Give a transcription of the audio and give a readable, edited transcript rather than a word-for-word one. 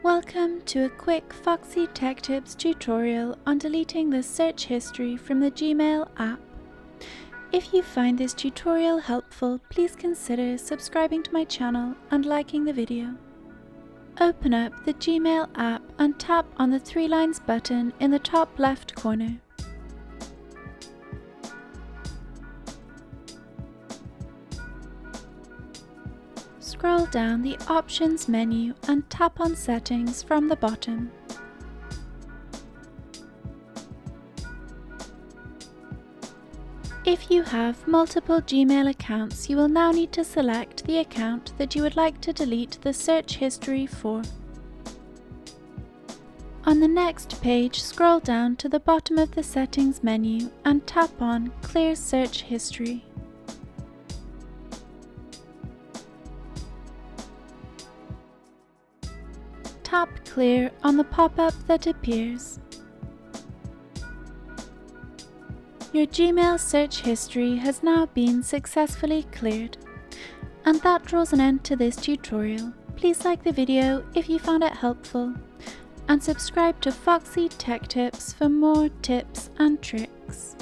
Welcome to a quick Foxy Tech Tips tutorial on deleting the search history from the Gmail app. If you find this tutorial helpful, please consider subscribing to my channel and liking the video. Open up the Gmail app and tap on the 3 lines button in the top left corner. Scroll down the Options menu and tap on Settings from the bottom. If you have multiple Gmail accounts, you will now need to select the account that you would like to delete the search history for. On the next page, scroll down to the bottom of the Settings menu and tap on Clear Search History. Tap Clear on the pop-up that appears. Your Gmail search history has now been successfully cleared. And that draws an end to this tutorial. Please like the video if you found it helpful, and subscribe to Foxy Tech Tips for more tips and tricks.